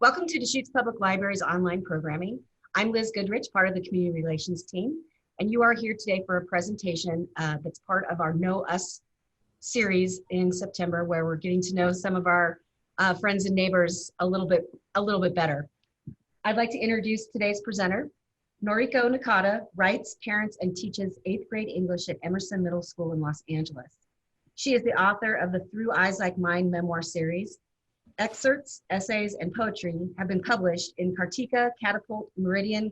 Welcome to Deschutes Public Library's online programming. I'm Liz Goodrich, part of the community relations team, and you are here today for a presentation that's part of our Know Us series in September, where we're getting to know some of our friends and neighbors a little bit better. I'd like to introduce today's presenter. Noriko Nakada writes, parents, and teaches 8th grade English at Emerson Middle School in Los Angeles. She is the author of the Through Eyes Like Mine memoir series. Excerpts, essays, and poetry have been published in Kartika, Catapult, Meridian,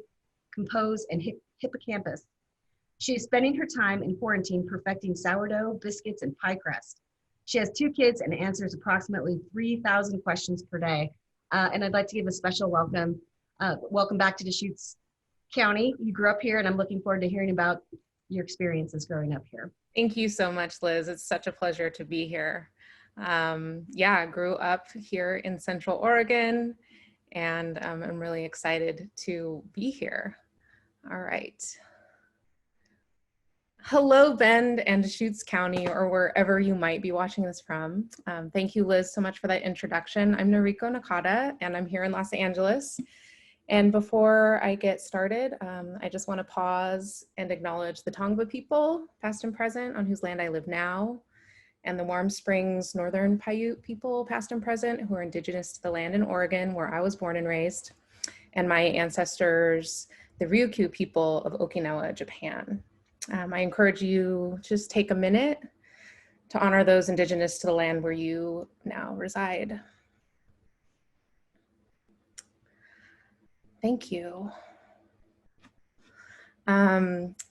Compose, and Hippocampus. She is spending her time in quarantine perfecting sourdough, biscuits, and pie crust. She has 2 kids and answers approximately 3,000 questions per day. And I'd like to give a special welcome back to Deschutes County. You grew up here, and I'm looking forward to hearing about your experiences growing up here. Thank you so much, Liz. It's such a pleasure to be here. I grew up here in Central Oregon, and I'm really excited to be here. All right. Hello, Bend and Deschutes County, or wherever you might be watching this from. Thank you, Liz, so much for that introduction. I'm Noriko Nakada, and I'm here in Los Angeles. And before I get started, I just want to pause and acknowledge the Tongva people, past and present, on whose land I live now, and the Warm Springs Northern Paiute people, past and present, who are indigenous to the land in Oregon, where I was born and raised, and my ancestors, the Ryukyu people of Okinawa, Japan. I encourage you to just take a minute to honor those indigenous to the land where you now reside. Thank you.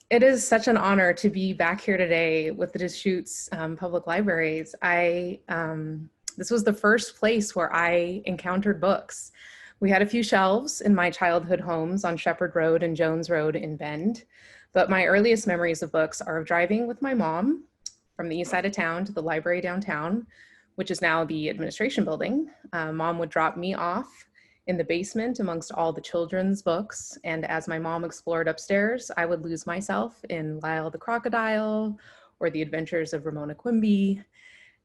It is such an honor to be back here today with the Deschutes Public Libraries. This was the first place where I encountered books. We had a few shelves in my childhood homes on Shepherd Road and Jones Road in Bend, but my earliest memories of books are of driving with my mom from the east side of town to the library downtown, which is now the administration building. Mom would drop me off in the basement amongst all the children's books. And as my mom explored upstairs, I would lose myself in Lyle the Crocodile or The Adventures of Ramona Quimby.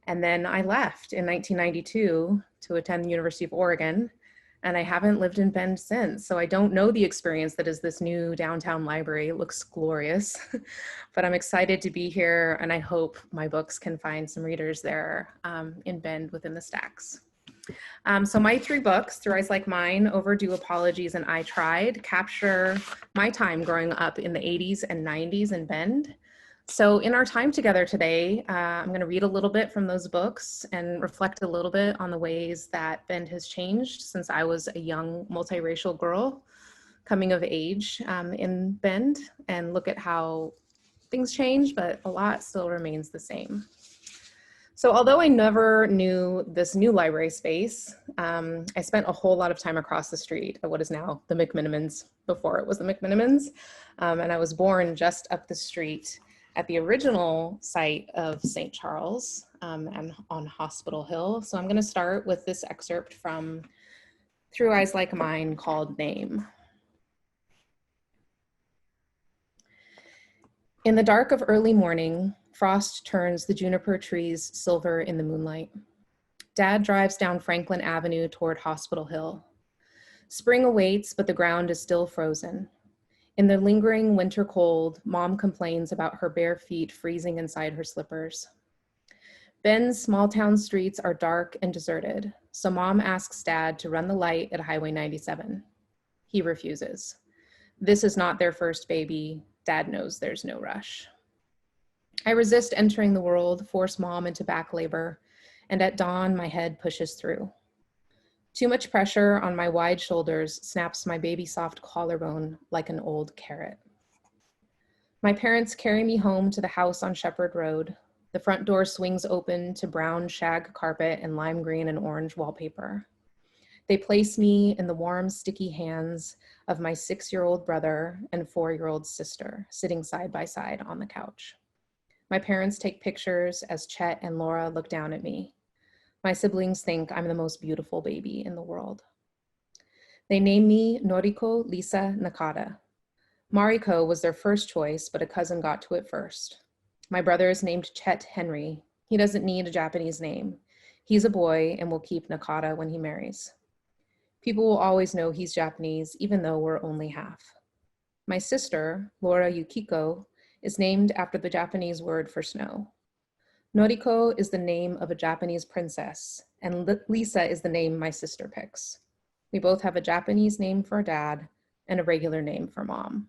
And then I left in 1992 to attend the University of Oregon, and I haven't lived in Bend since. So I don't know the experience that is this new downtown library. It looks glorious, but I'm excited to be here, and I hope my books can find some readers there in Bend within the stacks. So my 3 books, Through Eyes Like Mine, Overdue Apologies, and I Tried, capture my time growing up in the 80s and 90s in Bend. So in our time together today, I'm going to read a little bit from those books and reflect a little bit on the ways that Bend has changed since I was a young multiracial girl coming of age in Bend, and look at how things change, but a lot still remains the same. So although I never knew this new library space, I spent a whole lot of time across the street at what is now the McMenamins, before it was the McMenamins. And I was born just up the street at the original site of St. Charles and on Hospital Hill. So I'm gonna start with this excerpt from Through Eyes Like Mine called Name. In the dark of early morning, frost turns the juniper trees silver in the moonlight. Dad drives down Franklin Avenue toward Hospital Hill. Spring awaits, but the ground is still frozen. In the lingering winter cold, Mom complains about her bare feet freezing inside her slippers. Bend's small town streets are dark and deserted, so Mom asks Dad to run the light at Highway 97. He refuses. This is not their first baby. Dad knows there's no rush. I resist entering the world, force Mom into back labor, and at dawn, my head pushes through. Too much pressure on my wide shoulders snaps my baby soft collarbone like an old carrot. My parents carry me home to the house on Shepherd Road. The front door swings open to brown shag carpet and lime green and orange wallpaper. They place me in the warm, sticky hands of my 6-year-old brother and 4-year-old sister, sitting side by side on the couch. My parents take pictures as Chet and Laura look down at me. My siblings think I'm the most beautiful baby in the world. They name me Noriko Lisa Nakada. Mariko was their first choice, but a cousin got to it first. My brother is named Chet Henry. He doesn't need a Japanese name. He's a boy and will keep Nakada when he marries. People will always know he's Japanese, even though we're only half. My sister, Laura Yukiko, is named after the Japanese word for snow. Noriko is the name of a Japanese princess, and Lisa is the name my sister picks. We both have a Japanese name for dad and a regular name for mom.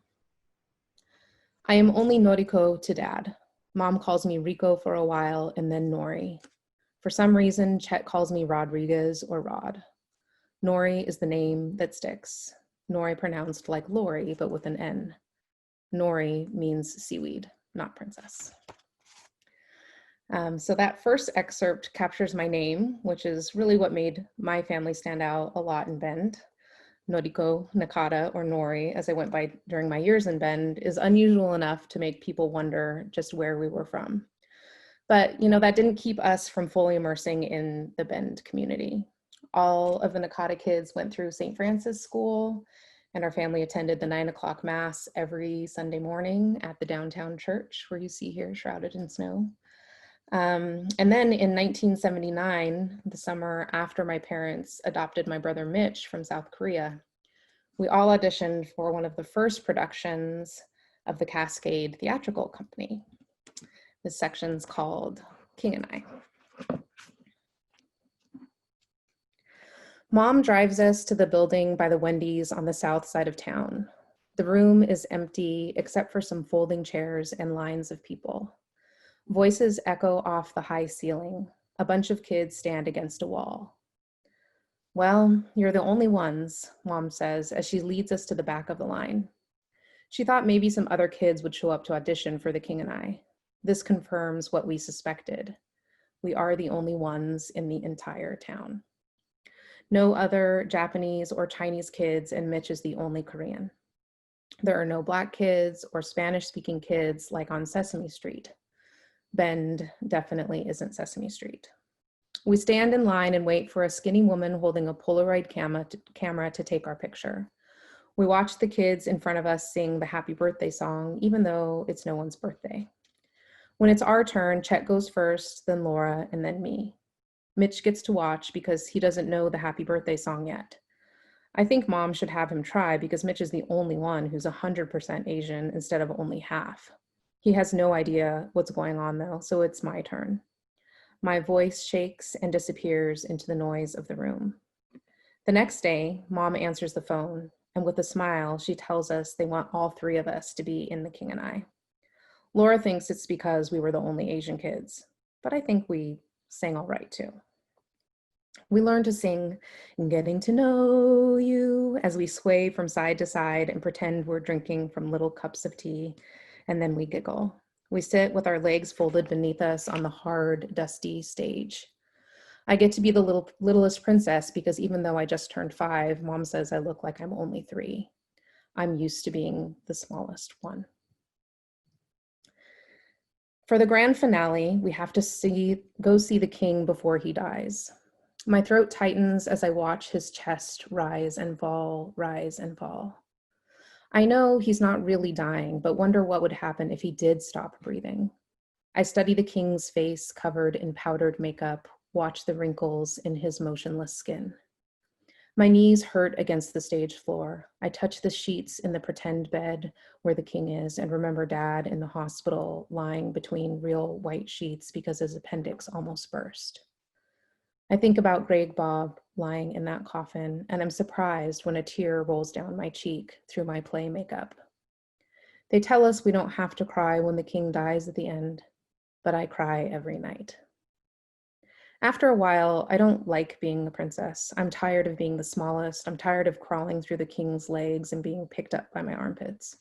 I am only Noriko to dad. Mom calls me Rico for a while and then Nori. For some reason, Chet calls me Rodriguez or Rod. Nori is the name that sticks. Nori pronounced like Lori, but with an N. Nori means seaweed, not princess. So that first excerpt captures my name, which is really what made my family stand out a lot in Bend. Noriko Nakada, or Nori, as I went by during my years in Bend, is unusual enough to make people wonder just where we were from. But that didn't keep us from fully immersing in the Bend community. All of the Nakada kids went through St. Francis School, and our family attended the 9 o'clock mass every Sunday morning at the downtown church, where you see here shrouded in snow. And then in 1979, the summer after my parents adopted my brother Mitch from South Korea, we all auditioned for one of the first productions of the Cascade Theatrical Company. This section's called King and I. Mom drives us to the building by the Wendy's on the south side of town. The room is empty except for some folding chairs and lines of people. Voices echo off the high ceiling. A bunch of kids stand against a wall. Well, you're the only ones, Mom says as she leads us to the back of the line. She thought maybe some other kids would show up to audition for The King and I. This confirms what we suspected. We are the only ones in the entire town. No other Japanese or Chinese kids, and Mitch is the only Korean. There are no Black kids or Spanish-speaking kids like on Sesame Street. Bend definitely isn't Sesame Street. We stand in line and wait for a skinny woman holding a Polaroid camera to take our picture. We watch the kids in front of us sing the happy birthday song, even though it's no one's birthday. When it's our turn, Chet goes first, then Laura, and then me. Mitch gets to watch because he doesn't know the happy birthday song yet. I think Mom should have him try because Mitch is the only one who's 100% Asian instead of only half. He has no idea what's going on though, so it's my turn. My voice shakes and disappears into the noise of the room. The next day, Mom answers the phone, and with a smile, she tells us they want all three of us to be in The King and I. Laura thinks it's because we were the only Asian kids, but I think we sang all right too. We learn to sing Getting to Know You as we sway from side to side and pretend we're drinking from little cups of tea, and then we giggle. We sit with our legs folded beneath us on the hard, dusty stage. I get to be the littlest princess because even though I just turned 5, Mom says I look like I'm only 3. I'm used to being the smallest one. For the grand finale, we have to go see the king before he dies. My throat tightens as I watch his chest rise and fall, rise and fall. I know he's not really dying, but wonder what would happen if he did stop breathing. I study the king's face covered in powdered makeup, watch the wrinkles in his motionless skin. My knees hurt against the stage floor. I touch the sheets in the pretend bed where the king is and remember Dad in the hospital lying between real white sheets because his appendix almost burst. I think about Greg Bob lying in that coffin, and I'm surprised when a tear rolls down my cheek through my play makeup. They tell us we don't have to cry when the king dies at the end, but I cry every night. After a while, I don't like being the princess. I'm tired of being the smallest. I'm tired of crawling through the king's legs and being picked up by my armpits.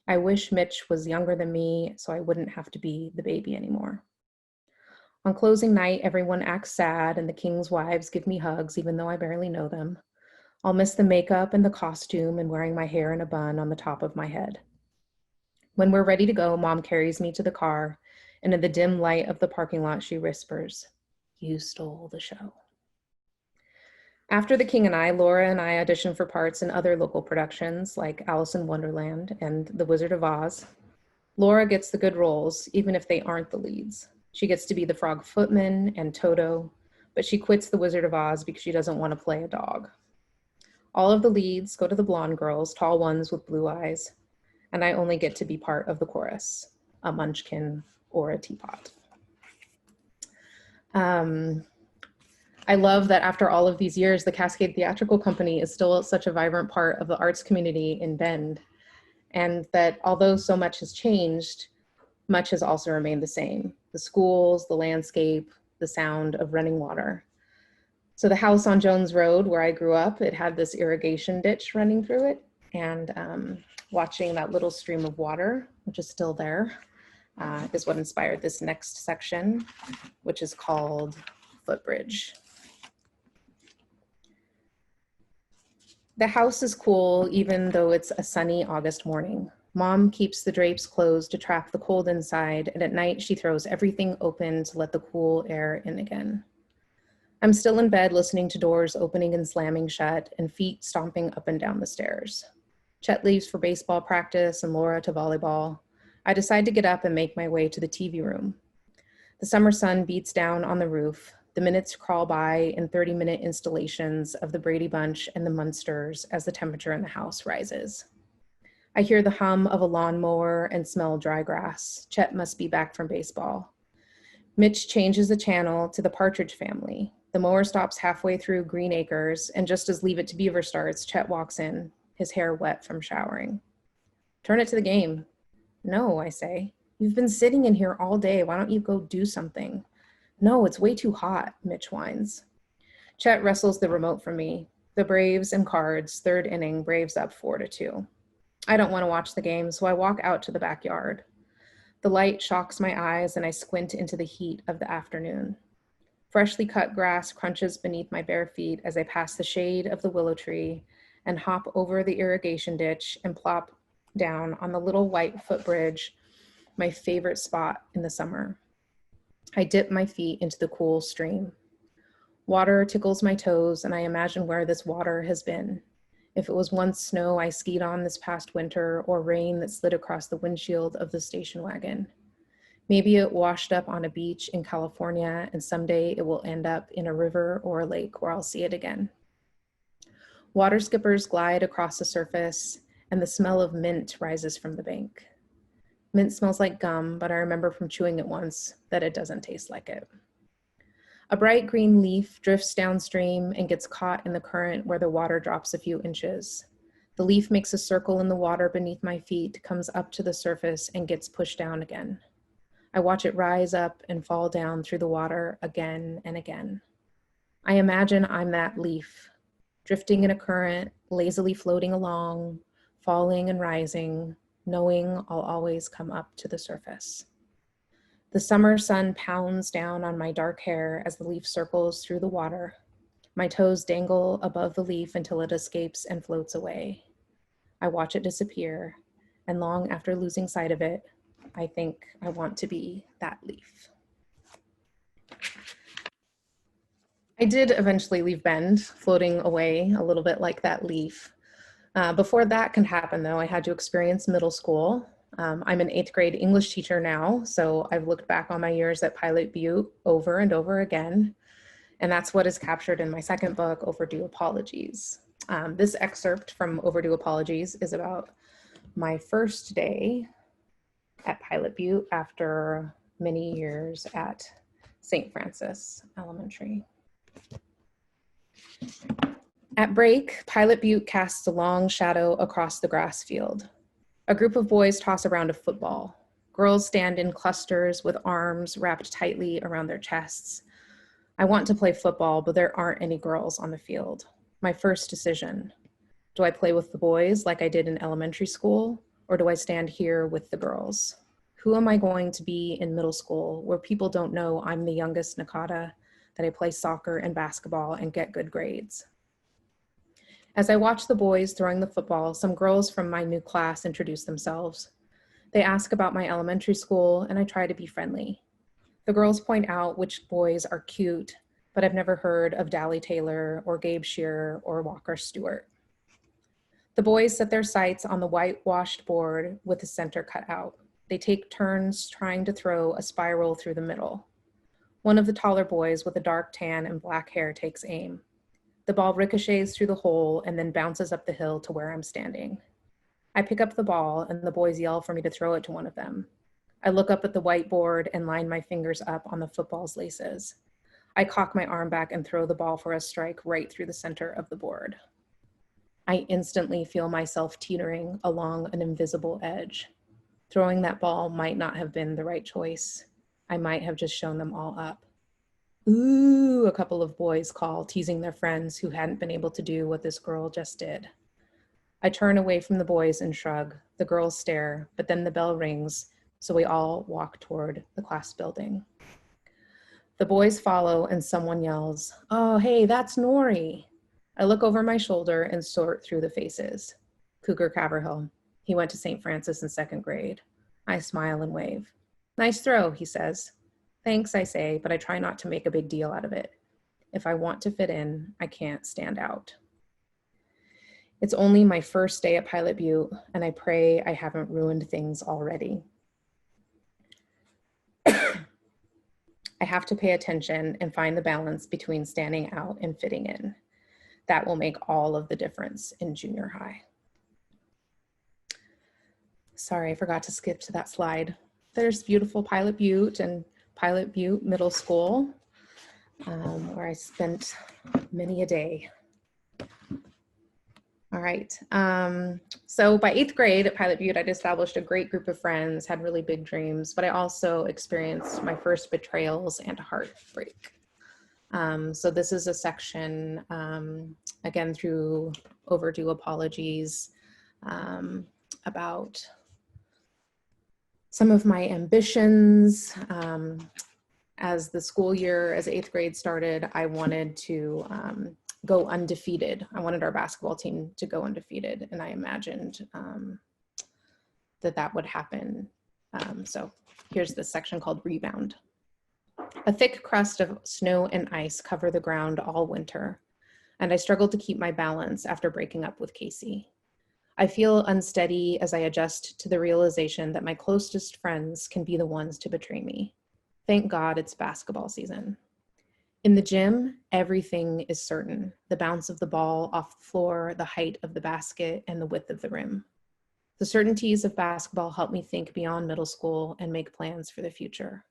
I wish Mitch was younger than me so I wouldn't have to be the baby anymore. On closing night, everyone acts sad and the king's wives give me hugs even though I barely know them. I'll miss the makeup and the costume and wearing my hair in a bun on the top of my head. When we're ready to go, Mom carries me to the car, and in the dim light of the parking lot, she whispers, "You stole the show." After The King and I, Laura and I audition for parts in other local productions like Alice in Wonderland and The Wizard of Oz. Laura gets the good roles, even if they aren't the leads. She gets to be the Frog Footman and Toto, but she quits The Wizard of Oz because she doesn't want to play a dog. All of the leads go to the blonde girls, tall ones with blue eyes, and I only get to be part of the chorus, a munchkin or a teapot. I love that after all of these years, the Cascade Theatrical Company is still such a vibrant part of the arts community in Bend, and that although so much has changed, much has also remained the same. The schools, the landscape, the sound of running water. So the house on Jones Road where I grew up, it had this irrigation ditch running through it, and watching that little stream of water, which is still there, is what inspired this next section, which is called Footbridge. The house is cool even though it's a sunny August morning. Mom keeps the drapes closed to trap the cold inside, and at night she throws everything open to let the cool air in again. I'm still in bed listening to doors opening and slamming shut and feet stomping up and down the stairs. Chet leaves for baseball practice and Laura to volleyball. I decide to get up and make my way to the TV room. The summer sun beats down on the roof. The minutes crawl by in 30-minute installations of the Brady Bunch and the Munsters as the temperature in the house rises. I hear the hum of a lawnmower and smell dry grass. Chet must be back from baseball. Mitch changes the channel to the Partridge Family. The mower stops halfway through Green Acres, and just as Leave It to Beaver starts, Chet walks in, his hair wet from showering. Turn it to the game. No, I say. You've been sitting in here all day. Why don't you go do something? No, it's way too hot, Mitch whines. Chet wrestles the remote from me. The Braves and Cards, third inning, Braves up 4-2. I don't want to watch the game, so I walk out to the backyard. The light shocks my eyes and I squint into the heat of the afternoon. Freshly cut grass crunches beneath my bare feet as I pass the shade of the willow tree and hop over the irrigation ditch and plop down on the little white footbridge, my favorite spot in the summer. I dip my feet into the cool stream. Water tickles my toes, and I imagine where this water has been. If it was once snow I skied on this past winter, or rain that slid across the windshield of the station wagon. Maybe it washed up on a beach in California, and someday it will end up in a river or a lake where I'll see it again. Water skippers glide across the surface, and the smell of mint rises from the bank. Mint smells like gum, but I remember from chewing it once that it doesn't taste like it. A bright green leaf drifts downstream and gets caught in the current where the water drops a few inches. The leaf makes a circle in the water beneath my feet, comes up to the surface, and gets pushed down again. I watch it rise up and fall down through the water again and again. I imagine I'm that leaf, drifting in a current, lazily floating along, falling and rising, knowing I'll always come up to the surface. The summer sun pounds down on my dark hair as the leaf circles through the water. My toes dangle above the leaf until it escapes and floats away. I watch it disappear, and long after losing sight of it, I think I want to be that leaf. I did eventually leave Bend, floating away a little bit like that leaf. Before that can happen, though, I had to experience middle school. I'm an 8th grade English teacher now, so I've looked back on my years at Pilot Butte over and over again, and that's what is captured in my second book, Overdue Apologies. This excerpt from Overdue Apologies is about my first day at Pilot Butte after many years at St. Francis Elementary. At break, Pilot Butte casts a long shadow across the grass field. A group of boys toss around a football. Girls stand in clusters with arms wrapped tightly around their chests. I want to play football, but there aren't any girls on the field. My first decision. Do I play with the boys like I did in elementary school, or do I stand here with the girls? Who am I going to be in middle school where people don't know I'm the youngest Nakada, that I play soccer and basketball and get good grades? As I watch the boys throwing the football, some girls from my new class introduce themselves. They ask about my elementary school, and I try to be friendly. The girls point out which boys are cute, but I've never heard of Dally Taylor or Gabe Shearer or Walker Stewart. The boys set their sights on the whitewashed board with the center cut out. They take turns trying to throw a spiral through the middle. One of the taller boys with a dark tan and black hair takes aim. The ball ricochets through the hole and then bounces up the hill to where I'm standing. I pick up the ball and the boys yell for me to throw it to one of them. I look up at the whiteboard and line my fingers up on the football's laces. I cock my arm back and throw the ball for a strike right through the center of the board. I instantly feel myself teetering along an invisible edge. Throwing that ball might not have been the right choice. I might have just shown them all up. Ooh, a couple of boys call, teasing their friends who hadn't been able to do what this girl just did. I turn away from the boys and shrug. The girls stare, but then the bell rings, so we all walk toward the class building. The boys follow and someone yells, "Oh, hey, that's Nori." I look over my shoulder and sort through the faces. Cougar Caverhill. He went to St. Francis in 2nd grade. I smile and wave. "Nice throw," he says. "Thanks," I say, but I try not to make a big deal out of it. If I want to fit in, I can't stand out. It's only my first day at Pilot Butte, and I pray I haven't ruined things already. I have to pay attention and find the balance between standing out and fitting in. That will make all of the difference in junior high. Sorry, I forgot to skip to that slide. There's beautiful Pilot Butte and Pilot Butte Middle School, where I spent many a day. All right, so by 8th grade at Pilot Butte, I'd established a great group of friends, had really big dreams, but I also experienced my first betrayals and heartbreak. So this is a section, again, through overdue apologies, about some of my ambitions. As the school year, as 8th grade started, I wanted to go undefeated. I wanted our basketball team to go undefeated, and I imagined that would happen. So here's this section called Rebound. A thick crust of snow and ice cover the ground all winter, and I struggle to keep my balance after breaking up with Casey. I feel unsteady as I adjust to the realization that my closest friends can be the ones to betray me. Thank God it's basketball season. In the gym, everything is certain. The bounce of the ball off the floor, the height of the basket, and the width of the rim. The certainties of basketball help me think beyond middle school and make plans for the future.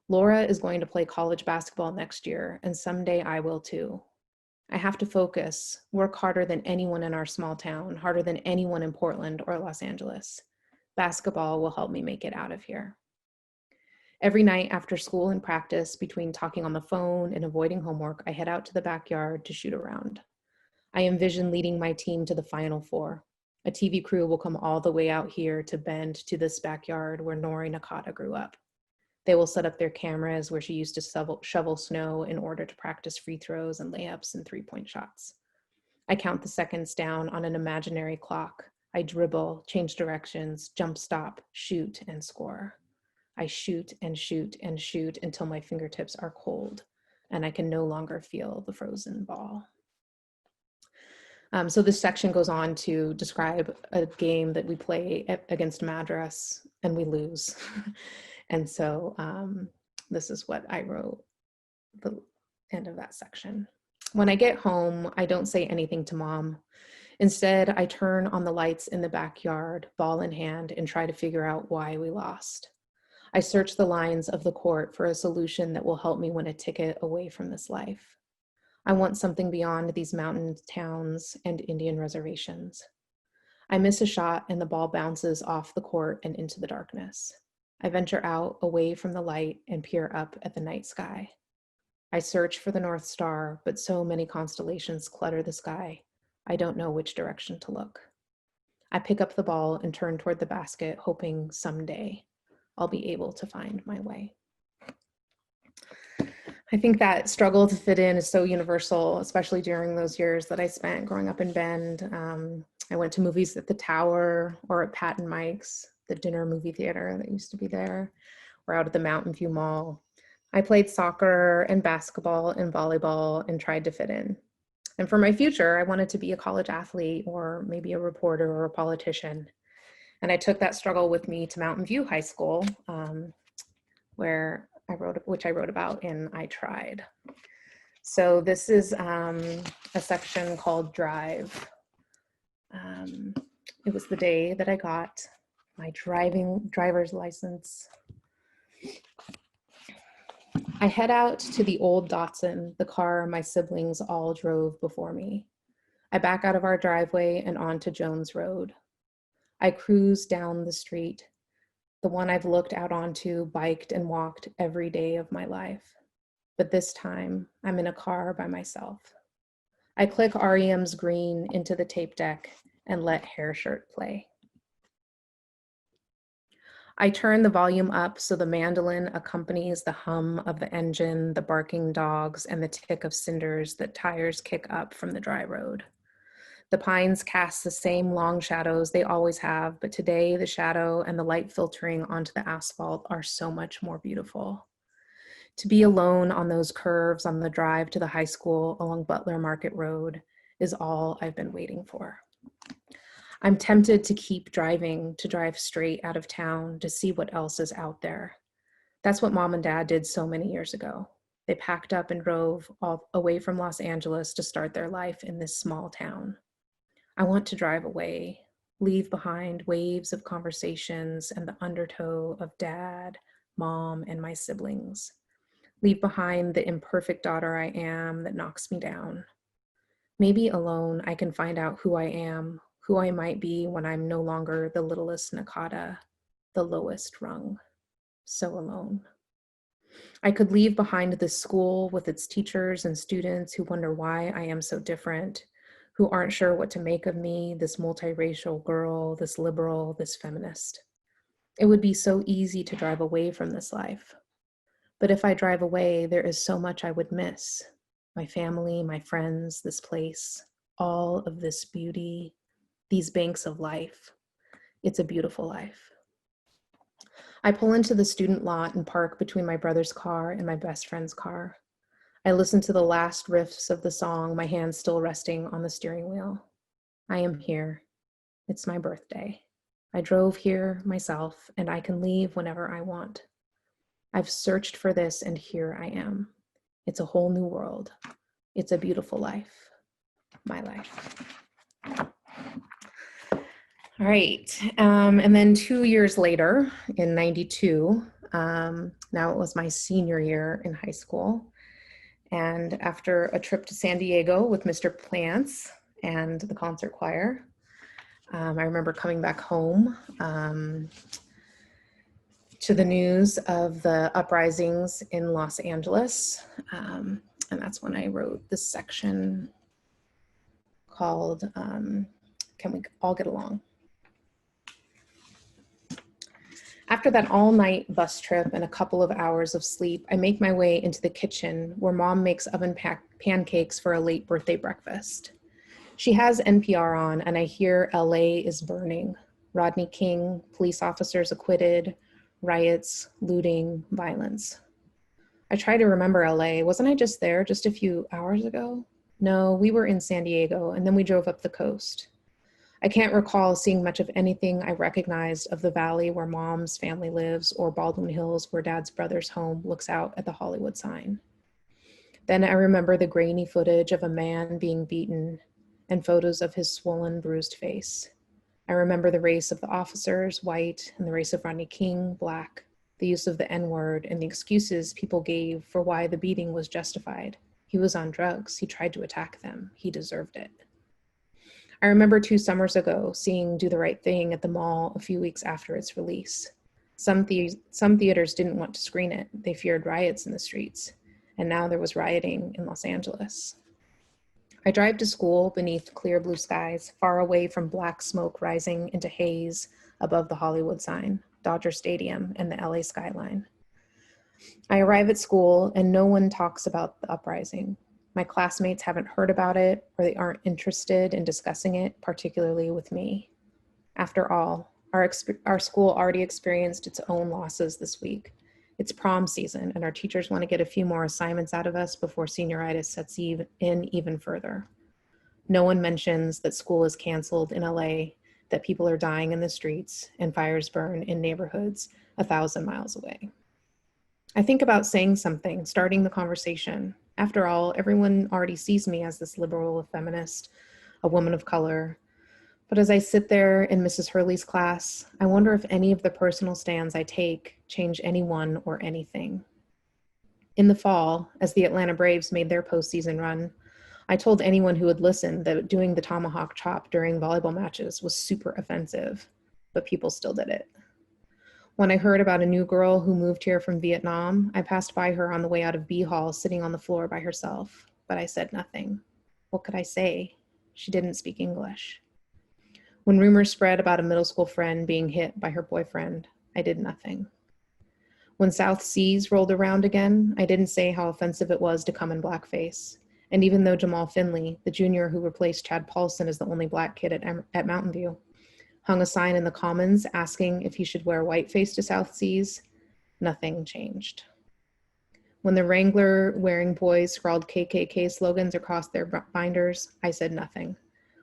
Laura is going to play college basketball next year, and someday I will too. I have to focus, work harder than anyone in our small town, harder than anyone in Portland or Los Angeles. Basketball will help me make it out of here. Every night after school and practice, between talking on the phone and avoiding homework, I head out to the backyard to shoot around. I envision leading my team to the Final Four. A TV crew will come all the way out here to Bend to this backyard where Noriko Nakada grew up. They will set up their cameras where she used to shovel snow in order to practice free throws and layups and three-point shots. I count the seconds down on an imaginary clock. I dribble, change directions, jump stop, shoot, and score. I shoot and shoot and shoot until my fingertips are cold and I can no longer feel the frozen ball. So this section goes on to describe a game that we play against Madras and we lose. And so this is what I wrote at the end of that section. When I get home, I don't say anything to Mom. Instead, I turn on the lights in the backyard, ball in hand, and try to figure out why we lost. I search the lines of the court for a solution that will help me win a ticket away from this life. I want something beyond these mountain towns and Indian reservations. I miss a shot and the ball bounces off the court and into the darkness. I venture out away from the light and peer up at the night sky. I search for the North Star, but so many constellations clutter the sky. I don't know which direction to look. I pick up the ball and turn toward the basket, hoping someday I'll be able to find my way. I think that struggle to fit in is so universal, especially during those years that I spent growing up in Bend. I went to movies at the Tower or at Pat and Mike's, the dinner movie theater that used to be there, or out at the Mountain View Mall. I played soccer and basketball and volleyball and tried to fit in. And for my future, I wanted to be a college athlete or maybe a reporter or a politician. And I took that struggle with me to Mountain View High School, which I wrote about in I Tried. So this is a section called Drive. It was the day that I got my driver's license. I head out to the old Datsun, the car my siblings all drove before me. I back out of our driveway and onto Jones Road. I cruise down the street, the one I've looked out onto, biked and walked every day of my life. But this time, I'm in a car by myself. I click REM's Green into the tape deck and let Hair Shirt play. I turn the volume up so the mandolin accompanies the hum of the engine, the barking dogs, and the tick of cinders that tires kick up from the dry road. The pines cast the same long shadows they always have, but today the shadow and the light filtering onto the asphalt are so much more beautiful. To be alone on those curves on the drive to the high school along Butler Market Road is all I've been waiting for. I'm tempted to keep driving, to drive straight out of town to see what else is out there. That's what Mom and Dad did so many years ago. They packed up and drove all away from Los Angeles to start their life in this small town. I want to drive away, leave behind waves of conversations and the undertow of Dad, Mom, and my siblings. Leave behind the imperfect daughter I am that knocks me down. Maybe alone I can find out who I am, who I might be when I'm no longer the littlest Nakada, the lowest rung. So alone. I could leave behind this school with its teachers and students who wonder why I am so different, who aren't sure what to make of me, this multiracial girl, this liberal, this feminist. It would be so easy to drive away from this life. But if I drive away, there is so much I would miss. My family, my friends, this place, all of this beauty, these banks of life. It's a beautiful life. I pull into the student lot and park between my brother's car and my best friend's car. I listen to the last riffs of the song, my hands still resting on the steering wheel. I am here. It's my birthday. I drove here myself, and I can leave whenever I want. I've searched for this, and here I am. It's a whole new world. It's a beautiful life. My life. All right. And then 2 years later, in '92, now it was my senior year in high school. And after a trip to San Diego with Mr. Plants and the concert choir, I remember coming back home to the news of the uprisings in Los Angeles. And that's when I wrote this section called, Can We All Get Along? After that all-night bus trip and a couple of hours of sleep, I make my way into the kitchen where Mom makes oven-packed pancakes for a late birthday breakfast. She has NPR on, and I hear LA is burning. Rodney King, police officers acquitted, riots, looting, violence. I try to remember LA. Wasn't I just there just a few hours ago? No, we were in San Diego, and then we drove up the coast. I can't recall seeing much of anything I recognized of the valley where Mom's family lives or Baldwin Hills where Dad's brother's home looks out at the Hollywood sign. Then I remember the grainy footage of a man being beaten and photos of his swollen, bruised face. I remember the race of the officers, white, and the race of Rodney King, black, the use of the N-word, and the excuses people gave for why the beating was justified. He was on drugs. He tried to attack them. He deserved it. I remember 2 summers ago seeing Do the Right Thing at the mall a few weeks after its release. Some theaters didn't want to screen it. They feared riots in the streets. And now there was rioting in Los Angeles. I drive to school beneath clear blue skies, far away from black smoke rising into haze above the Hollywood sign, Dodger Stadium, and the LA skyline. I arrive at school and no one talks about the uprising. My classmates haven't heard about it, or they aren't interested in discussing it, particularly with me. After all, our school already experienced its own losses this week. It's prom season, and our teachers want to get a few more assignments out of us before senioritis sets in even further. No one mentions that school is canceled in LA, that people are dying in the streets, and fires burn in neighborhoods 1,000 miles away. I think about saying something, starting the conversation. After all, everyone already sees me as this liberal feminist, a woman of color. But as I sit there in Mrs. Hurley's class, I wonder if any of the personal stands I take change anyone or anything. In the fall, as the Atlanta Braves made their postseason run, I told anyone who would listen that doing the tomahawk chop during volleyball matches was super offensive, but people still did it. When I heard about a new girl who moved here from Vietnam, I passed by her on the way out of B Hall sitting on the floor by herself, but I said nothing. What could I say? She didn't speak English. When rumors spread about a middle school friend being hit by her boyfriend, I did nothing. When South Seas rolled around again, I didn't say how offensive it was to come in blackface. And even though Jamal Finley, the junior who replaced Chad Paulson as the only black kid at Mountain View, hung a sign in the Commons asking if he should wear whiteface to South Seas, nothing changed. When the Wrangler-wearing boys scrawled KKK slogans across their binders, I said nothing.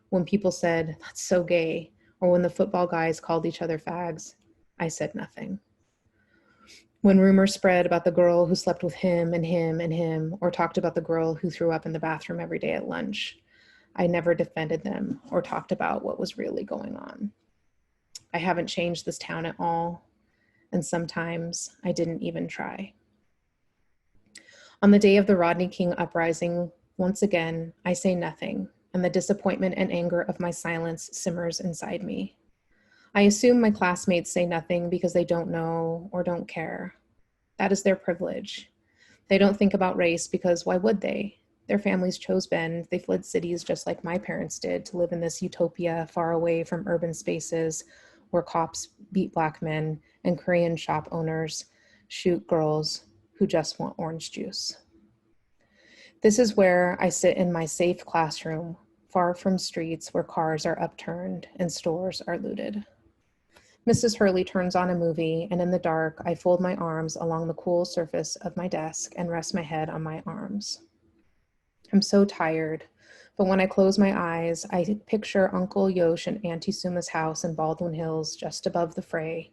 When people said, "That's so gay," or when the football guys called each other fags, I said nothing. When rumors spread about the girl who slept with him and him and him, or talked about the girl who threw up in the bathroom every day at lunch, I never defended them or talked about what was really going on. I haven't changed this town at all, and sometimes I didn't even try. On the day of the Rodney King uprising, once again, I say nothing, and the disappointment and anger of my silence simmers inside me. I assume my classmates say nothing because they don't know or don't care. That is their privilege. They don't think about race because why would they? Their families chose Bend. They fled cities just like my parents did to live in this utopia far away from urban spaces where cops beat black men and Korean shop owners shoot girls who just want orange juice. This is where I sit in my safe classroom, far from streets where cars are upturned and stores are looted. Mrs. Hurley turns on a movie, and in the dark, I fold my arms along the cool surface of my desk and rest my head on my arms. I'm so tired, but when I close my eyes, I picture Uncle Yosh and Auntie Suma's house in Baldwin Hills just above the fray,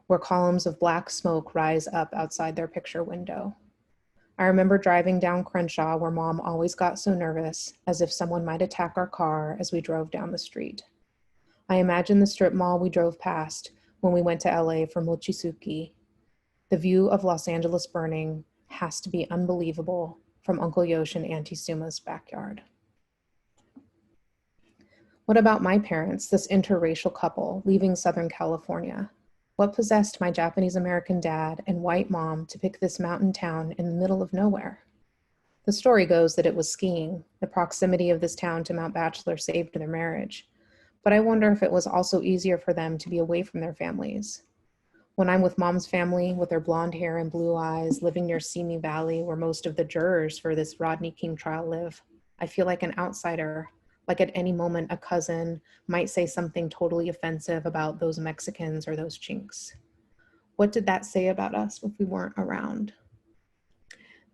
where columns of black smoke rise up outside their picture window. I remember driving down Crenshaw where Mom always got so nervous, as if someone might attack our car as we drove down the street. I imagine the strip mall we drove past when we went to LA for Mochisuki. The view of Los Angeles burning has to be unbelievable from Uncle Yosh and Auntie Suma's backyard. What about my parents, this interracial couple leaving Southern California? What possessed my Japanese American dad and white mom to pick this mountain town in the middle of nowhere? The story goes that it was skiing. The proximity of this town to Mount Bachelor saved their marriage. But I wonder if it was also easier for them to be away from their families. When I'm with Mom's family, with their blonde hair and blue eyes, living near Simi Valley, where most of the jurors for this Rodney King trial live, I feel like an outsider, like at any moment a cousin might say something totally offensive about those Mexicans or those chinks. What did that say about us if we weren't around?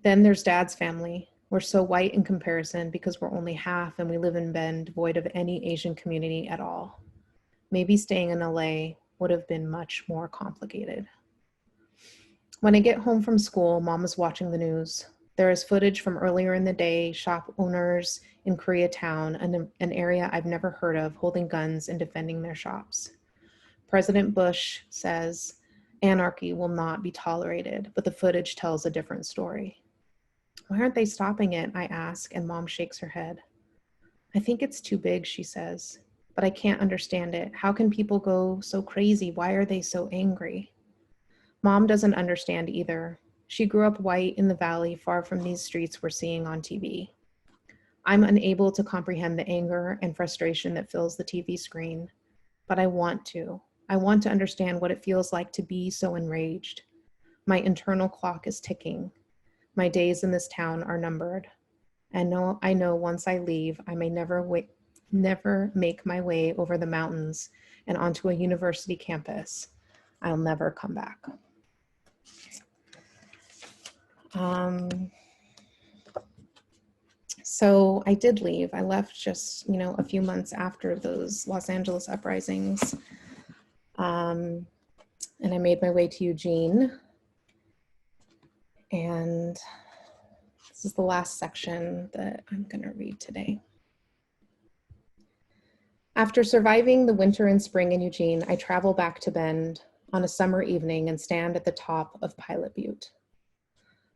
Then there's Dad's family. We're so white in comparison because we're only half and we live in Bend, void of any Asian community at all. Maybe staying in LA would have been much more complicated. When I get home from school, Mom is watching the news. There is footage from earlier in the day, shop owners in Koreatown, an area I've never heard of, holding guns and defending their shops. President Bush says, anarchy will not be tolerated, but the footage tells a different story. Why aren't they stopping it? I ask, and Mom shakes her head. I think it's too big, she says, but I can't understand it. How can people go so crazy? Why are they so angry? Mom doesn't understand either. She grew up white in the valley, far from these streets we're seeing on TV. I'm unable to comprehend the anger and frustration that fills the TV screen, but I want to. I want to understand what it feels like to be so enraged. My internal clock is ticking. My days in this town are numbered. And I know once I leave, I may never make my way over the mountains and onto a university campus. I'll never come back. So I did leave. I left just, a few months after those Los Angeles uprisings. And I made my way to Eugene. And This is the last section that I'm going to read today. After surviving the winter and spring in Eugene, I travel back to Bend on a summer evening and stand at the top of Pilot Butte.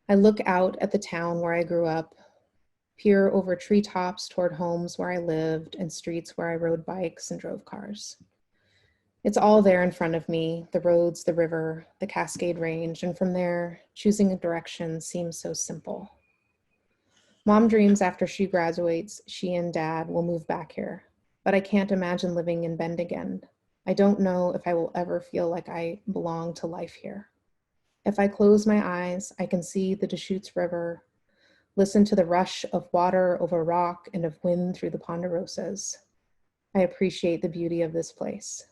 I look out at the town where I grew up, peer over treetops toward homes where I lived and streets where I rode bikes and drove cars. It's all there in front of me, the roads, the river, the Cascade Range, and from there, choosing a direction seems so simple. Mom dreams after she graduates, she and Dad will move back here, but I can't imagine living in Bend again. I don't know if I will ever feel like I belong to life here. If I close my eyes, I can see the Deschutes River, listen to the rush of water over rock and of wind through the ponderosas. I appreciate the beauty of this place.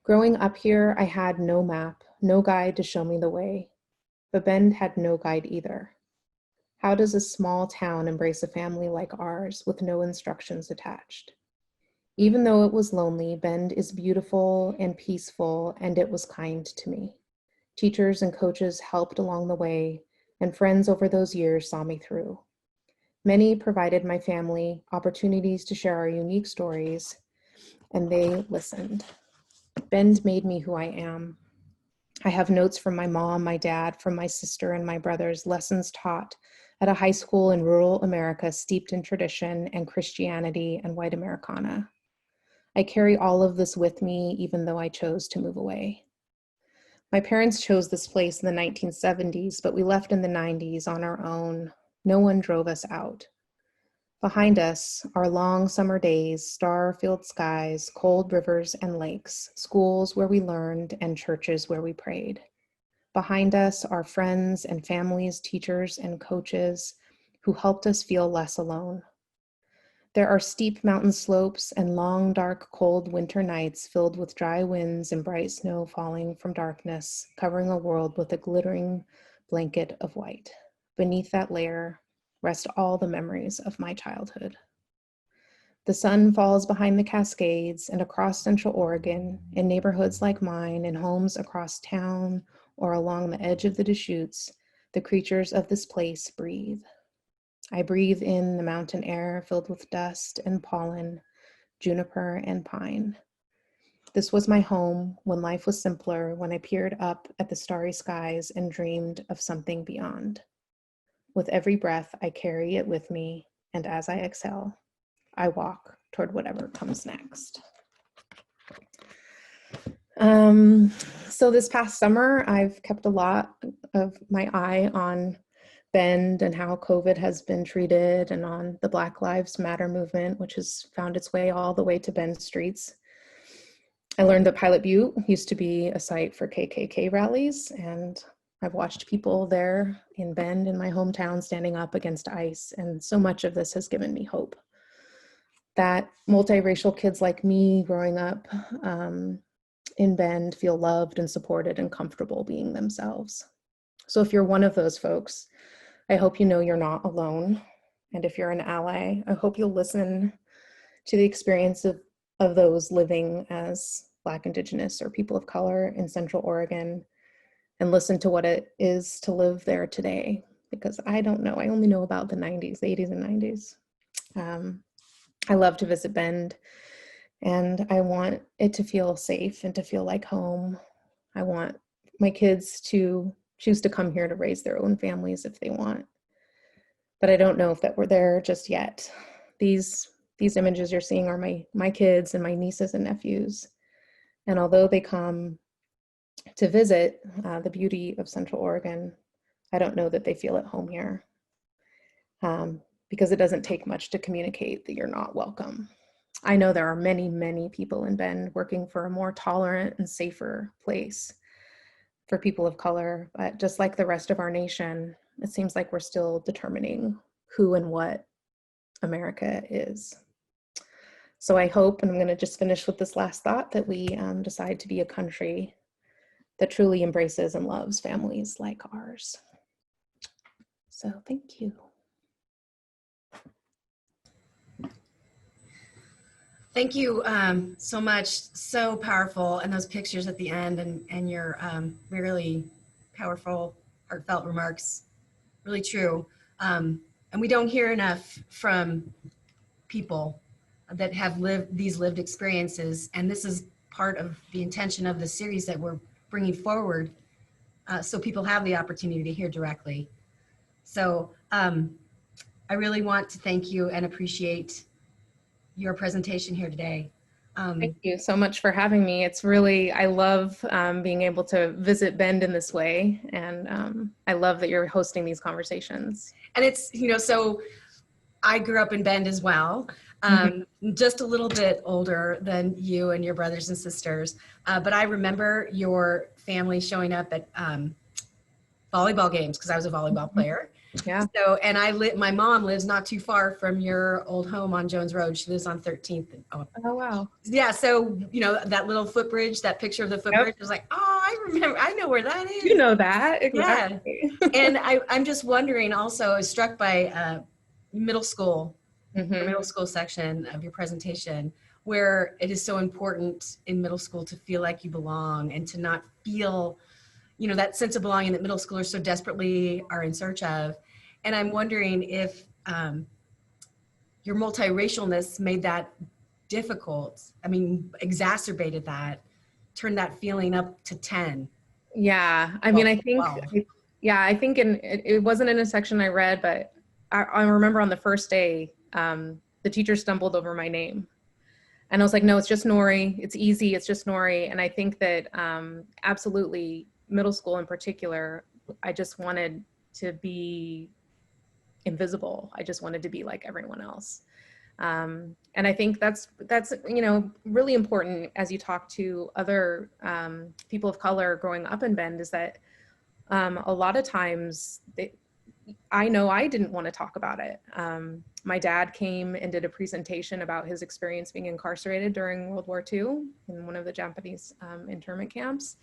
Growing up here, I had no map, no guide to show me the way, but Bend had no guide either. How does a small town embrace a family like ours with no instructions attached? Even though it was lonely, Bend is beautiful and peaceful, and it was kind to me. Teachers and coaches helped along the way, and friends over those years saw me through. Many provided my family opportunities to share our unique stories, and they listened. Bend made me who I am. I have notes from my mom, my dad, from my sister and my brothers, lessons taught at a high school in rural America steeped in tradition and Christianity and white Americana. I carry all of this with me, even though I chose to move away. My parents chose this place in the 1970s, but we left in the 90s on our own. No one drove us out. Behind us are long summer days, star-filled skies, cold rivers and lakes, schools where we learned, and churches where we prayed. Behind us are friends and families, teachers and coaches who helped us feel less alone. There are steep mountain slopes and long, dark, cold winter nights filled with dry winds and bright snow falling from darkness, covering a world with a glittering blanket of white. Beneath that layer rest all the memories of my childhood. The sun falls behind the Cascades and across Central Oregon, in neighborhoods like mine, in homes across town or along the edge of the Deschutes. The creatures of this place breathe. I breathe in the mountain air filled with dust and pollen, juniper and pine. This was my home when life was simpler, when I peered up at the starry skies and dreamed of something beyond. With every breath, I carry it with me, and as I exhale, I walk toward whatever comes next. So this past summer, I've kept a lot of my eye on Bend and how COVID has been treated, and on the Black Lives Matter movement, which has found its way all the way to Bend streets. I learned that Pilot Butte used to be a site for KKK rallies, and I've watched people there in Bend, in my hometown, standing up against ICE, and so much of this has given me hope that multiracial kids like me growing up in Bend feel loved and supported and comfortable being themselves. So if you're one of those folks, I hope you know you're not alone. And if you're an ally, I hope you'll listen to the experience of those living as Black, Indigenous, or people of color in Central Oregon, and listen to what it is to live there today, because I don't know. I only know about the 90s, the 80s and 90s. I love to visit Bend, and I want it to feel safe and to feel like home. I want my kids to choose to come here to raise their own families if they want. But I don't know if that we're there just yet. These images you're seeing are my kids and my nieces and nephews. And although they come to visit the beauty of Central Oregon, I don't know that they feel at home here, because it doesn't take much to communicate that you're not welcome. I know there are many, many people in Bend working for a more tolerant and safer place for people of color, but just like the rest of our nation, it seems like we're still determining who and what America is. So I hope, and I'm going to just finish with this last thought, that we decide to be a country that truly embraces and loves families like ours. So thank you. Thank you so much. So powerful. And those pictures at the end and your really powerful, heartfelt remarks, really true. And we don't hear enough from people that have lived these lived experiences. And this is part of the intention of the series that we're bringing forward, so people have the opportunity to hear directly. So I really want to thank you and appreciate your presentation here today. Thank you so much for having me. It's really, I love being able to visit Bend in this way. And I love that you're hosting these conversations. And it's, so I grew up in Bend as well, just a little bit older than you and your brothers and sisters. But I remember your family showing up at volleyball games because I was a volleyball player. Yeah. So, and my mom lives not too far from your old home on Jones Road. She lives on 13th. Oh, wow. Yeah. So, that little footbridge, that picture of the footbridge, I was like, oh, I know where that is. You know that. Exactly. Yeah. And I'm just wondering also, I was struck by middle school, the middle school section of your presentation, where it is so important in middle school to feel like you belong and to not feel that sense of belonging that middle schoolers so desperately are in search of. And I'm wondering if your multiracialness made that difficult. I mean, exacerbated that, turned that feeling up to 10. Yeah. I mean, I think, I think it wasn't in a section I read, but I remember on the first day, the teacher stumbled over my name. And I was like, no, it's just Nori. It's easy. It's just Nori. And I think that absolutely, middle school in particular, I just wanted to be invisible. I just wanted to be like everyone else. And I think that's really important as you talk to other people of color growing up in Bend, is that a lot of times I know I didn't want to talk about it. My dad came and did a presentation about his experience being incarcerated during World War II in one of the Japanese internment camps.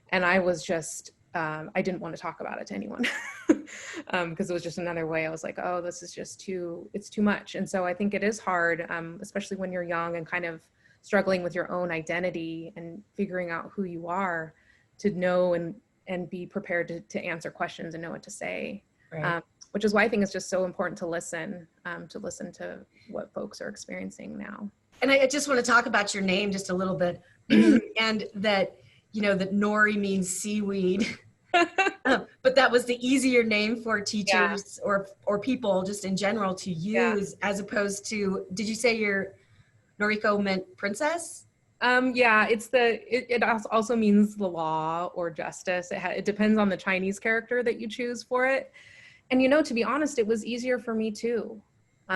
And I was just, I didn't want to talk about it to anyone because it was just another way. I was like, oh, this is just it's too much. And so I think it is hard, especially when you're young and kind of struggling with your own identity and figuring out who you are, to know and be prepared to answer questions and know what to say. Right. Which is why I think it's just so important to listen to what folks are experiencing now. And I just want to talk about your name just a little bit, and that, that Nori means seaweed, but that was the easier name for teachers or people just in general to use, as opposed to, did you say your Noriko meant princess? It also means the law or justice. It depends on the Chinese character that you choose for it. And to be honest, it was easier for me too,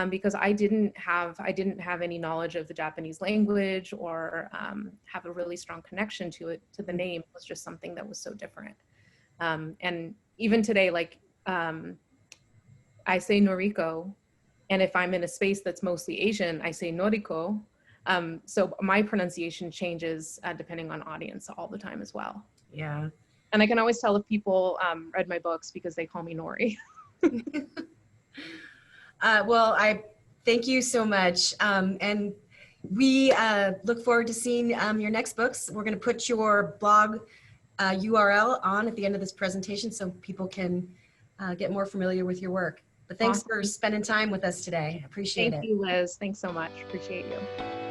because I didn't have any knowledge of the Japanese language or have a really strong connection to the name. It was just something that was so different. And even today, I say Noriko, and if I'm in a space that's mostly Asian, I say Noriko. So my pronunciation changes depending on audience all the time as well. Yeah. And I can always tell if people read my books because they call me Nori. Well, I thank you so much. And we look forward to seeing your next books. We're going to put your blog URL on at the end of this presentation so people can get more familiar with your work. But thanks for spending time with us today. Appreciate it. Thank you, Liz. Thanks so much. Appreciate you.